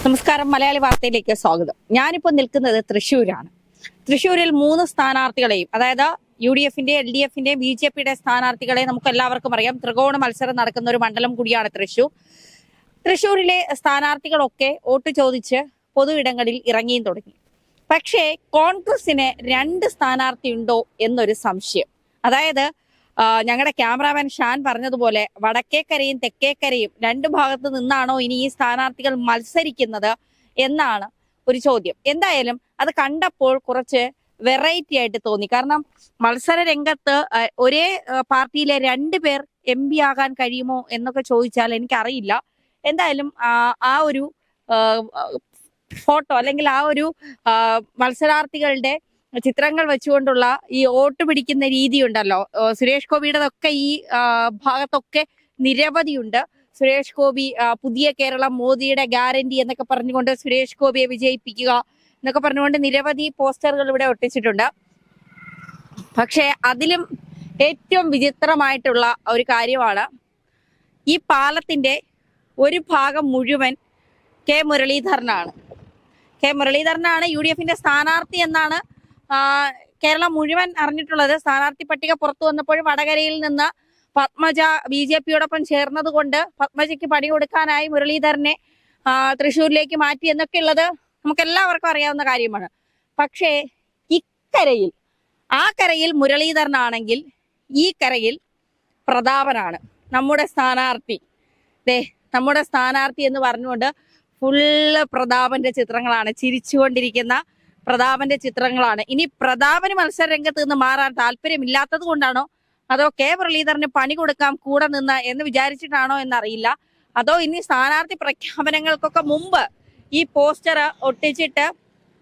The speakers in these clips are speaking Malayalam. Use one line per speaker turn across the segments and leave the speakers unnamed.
നമസ്കാരം, മലയാളി വാർത്തയിലേക്ക് സ്വാഗതം. ഞാനിപ്പോൾ നിൽക്കുന്നത് തൃശ്ശൂരാണ്. തൃശ്ശൂരിൽ 3 സ്ഥാനാർത്ഥികളെയും, അതായത് UDF-ന്റെ, LDF-ന്റെ, BJP-യുടെ സ്ഥാനാർത്ഥികളെ നമുക്ക് എല്ലാവർക്കും അറിയാം. ത്രികോണ മത്സരം നടക്കുന്ന ഒരു മണ്ഡലം കൂടിയാണ് തൃശ്ശൂർ. തൃശ്ശൂരിലെ സ്ഥാനാർത്ഥികളൊക്കെ വോട്ട് ചോദിച്ച് പൊതു ഇടങ്ങളിൽ ഇറങ്ങിയും തുടങ്ങി. പക്ഷേ കോൺഗ്രസിന് 2 സ്ഥാനാർത്ഥി ഉണ്ടോ എന്നൊരു സംശയം. അതായത് ഞങ്ങളുടെ ക്യാമറാമാൻ ഷാൻ പറഞ്ഞതുപോലെ വടക്കേക്കരയും തെക്കേക്കരയും 2 ഭാഗത്ത് നിന്നാണോ ഇനി ഈ സ്ഥാനാർത്ഥികൾ മത്സരിക്കുന്നത് എന്നാണ് ഒരു ചോദ്യം. എന്തായാലും അത് കണ്ടപ്പോൾ കുറച്ച് വെറൈറ്റി ആയിട്ട് തോന്നി. കാരണം മത്സര രംഗത്ത് ഒരേ പാർട്ടിയിലെ 2 പേർ MP ആകാൻ കഴിയുമോ എന്നൊക്കെ ചോദിച്ചാൽ എനിക്കറിയില്ല. എന്തായാലും ആ ഒരു ഫോട്ടോ അല്ലെങ്കിൽ ആ ഒരു മത്സരാർത്ഥികളുടെ ചിത്രങ്ങൾ വെച്ചുകൊണ്ടുള്ള ഈ വോട്ട് പിടിക്കുന്ന രീതി ഉണ്ടല്ലോ, സുരേഷ് ഗോപിയുടെതൊക്കെ ഈ ഭാഗത്തൊക്കെ നിരവധിയുണ്ട്. സുരേഷ് ഗോപി പുതിയ കേരളം, മോദിയുടെ ഗ്യാരണ്ടി എന്നൊക്കെ പറഞ്ഞുകൊണ്ട് സുരേഷ് ഗോപിയെ വിജയിപ്പിക്കുക എന്നൊക്കെ പറഞ്ഞുകൊണ്ട് നിരവധി പോസ്റ്ററുകൾ ഇവിടെ ഒട്ടിച്ചിട്ടുണ്ട്. പക്ഷെ അതിലും ഏറ്റവും വിചിത്രമായിട്ടുള്ള ഒരു കാര്യമാണ്, ഈ പാലത്തിന്റെ ഒരു ഭാഗം മുഴുവൻ കെ മുരളീധരനാണ്. UDF-ന്റെ സ്ഥാനാർത്ഥി എന്നാണ് കേരളം മുഴുവൻ അറിഞ്ഞിട്ടുള്ളത്. സ്ഥാനാർത്ഥി പട്ടിക പുറത്തു വന്നപ്പോൾ വടകരയിൽ നിന്ന് പത്മജ BJP-യോടൊപ്പം ചേർന്നത് കൊണ്ട് പത്മജയ്ക്ക് പണി കൊടുക്കാനായി മുരളീധരനെ തൃശ്ശൂരിലേക്ക് മാറ്റി എന്നൊക്കെ ഉള്ളത് നമുക്ക് എല്ലാവർക്കും അറിയാവുന്ന കാര്യമാണ്. പക്ഷേ ഇക്കരയിൽ, ആ കരയിൽ മുരളീധരനാണെങ്കിൽ ഈ കരയിൽ പ്രതാപനാണ് നമ്മുടെ സ്ഥാനാർത്ഥി. നമ്മുടെ സ്ഥാനാർത്ഥി എന്ന് പറഞ്ഞുകൊണ്ട് ഫുള്ള് പ്രതാപന്റെ ചിത്രങ്ങളാണ്, ചിരിച്ചുകൊണ്ടിരിക്കുന്ന പ്രതാപന്റെ ചിത്രങ്ങളാണ്. ഇനി പ്രതാപന് മത്സര രംഗത്ത് നിന്ന് മാറാൻ താല്പര്യമില്ലാത്തത് കൊണ്ടാണോ, അതോ കെ മുരളീധരന് പണി കൊടുക്കാം കൂടെ നിന്ന് എന്ന് വിചാരിച്ചിട്ടാണോ എന്നറിയില്ല. അതോ ഇനി സ്ഥാനാർത്ഥി പ്രഖ്യാപനങ്ങൾക്കൊക്കെ മുമ്പ് ഈ പോസ്റ്റർ ഒട്ടിച്ചിട്ട്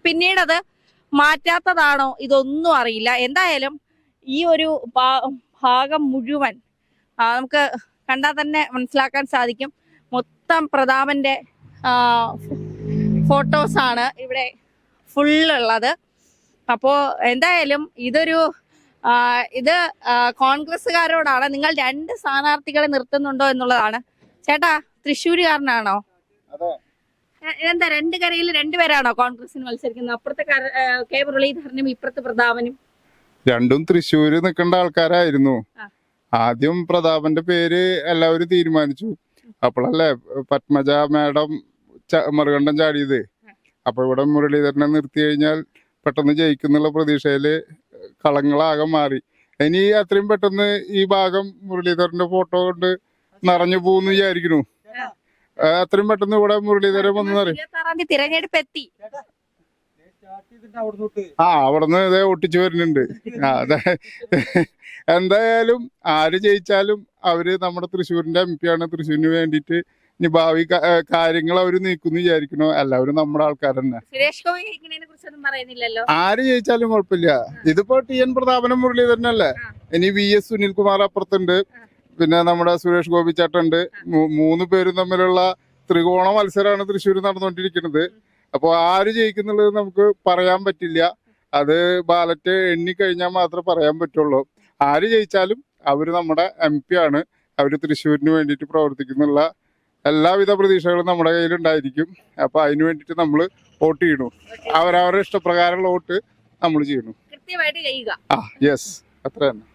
പിന്നീട് അത് മാറ്റാത്തതാണോ, ഇതൊന്നും അറിയില്ല. എന്തായാലും ഈ ഒരു ഭാഗം മുഴുവൻ നമുക്ക് കണ്ടാൽ തന്നെ മനസ്സിലാക്കാൻ സാധിക്കും. മൊത്തം പ്രതാപന്റെ ഫോട്ടോസാണ് ഇവിടെ ഫുള്ളുള്ളത്. അപ്പോ എന്തായാലും ഇത് കോൺഗ്രസ്സുകാരോടാണ്, നിങ്ങൾ 2 സ്ഥാനാർത്ഥികളെ നിർത്തുന്നുണ്ടോ എന്നുള്ളതാണ്. ചേട്ടാ, തൃശ്ശൂരുകാരനാണോ? എന്താ 2 കരയിൽ 2 പേരാണോ കോൺഗ്രസിന് മത്സരിക്കുന്നത്? അപ്പുറത്തെ കെ മുരളീധരനും ഇപ്പുറത്തെ പ്രതാപനും.
2 തൃശ്ശൂര് നിൽക്കേണ്ട ആൾക്കാരായിരുന്നു. ആദ്യം പ്രതാപന്റെ പേര് എല്ലാവരും തീരുമാനിച്ചു. അപ്പോഴല്ലേ പത്മജ മാഡം മറുകണ്ഠം ചാടിയത്. അപ്പൊ ഇവിടെ മുരളീധരനെ നിർത്തി കഴിഞ്ഞാൽ പെട്ടെന്ന് ജയിക്കുന്നുള്ള പ്രതീക്ഷയില് കളങ്ങളാകെ മാറി. ഇനി അത്രയും പെട്ടെന്ന് ഈ ഭാഗം മുരളീധരന്റെ ഫോട്ടോ കൊണ്ട് നിറഞ്ഞു പോകുന്നു വിചാരിക്കുന്നു. അത്രയും പെട്ടെന്ന് ഇവിടെ മുരളീധരൻ വന്നു
തിരഞ്ഞെടുപ്പ് എത്തി.
അവിടുന്ന് ഇതേ ഒട്ടിച്ചു വരുന്നുണ്ട്. അതെ, എന്തായാലും ആര് ജയിച്ചാലും അവര് നമ്മുടെ തൃശ്ശൂരിന്റെ MP ആണ്. തൃശ്ശൂരിന് വേണ്ടിയിട്ട് ഇനി ഭാവി കാര്യങ്ങൾ അവര് നീക്കുന്നു വിചാരിക്കണോ. എല്ലാവരും നമ്മുടെ ആൾക്കാർ തന്നെ. ആര് ജയിച്ചാലും കുഴപ്പമില്ല. ഇതിപ്പോ TN പ്രതാപനും മുരളീധരനല്ലേ. ഇനി VS സുനിൽകുമാർ അപ്പുറത്തുണ്ട്, പിന്നെ നമ്മുടെ സുരേഷ് ഗോപി ചേട്ടുണ്ട്. 3 പേരും തമ്മിലുള്ള ത്രികോണ മത്സരമാണ് തൃശ്ശൂർ നടന്നുകൊണ്ടിരിക്കുന്നത്. അപ്പൊ ആര് ജയിക്കുന്നുള്ളത് നമുക്ക് പറയാൻ പറ്റില്ല. അത് ബാലറ്റ് എണ്ണിക്കഴിഞ്ഞാൽ മാത്രമേ പറയാൻ പറ്റുള്ളൂ. ആര് ജയിച്ചാലും അവര് നമ്മുടെ MP ആണ്. അവര് തൃശ്ശൂരിന് വേണ്ടിയിട്ട് പ്രവർത്തിക്കുന്നുള്ള എല്ലാവിധ പ്രതീക്ഷകളും നമ്മുടെ കയ്യിലുണ്ടായിരിക്കും. അപ്പൊ അതിന് വേണ്ടിയിട്ട് നമ്മൾ വോട്ട് ചെയ്യണു. അവരവരുടെ ഇഷ്ടപ്രകാരമുള്ള വോട്ട് നമ്മൾ ചെയ്യണു.
കൃത്യമായിട്ട് ചെയ്യുക.
യെസ്, അത്ര തന്നെ.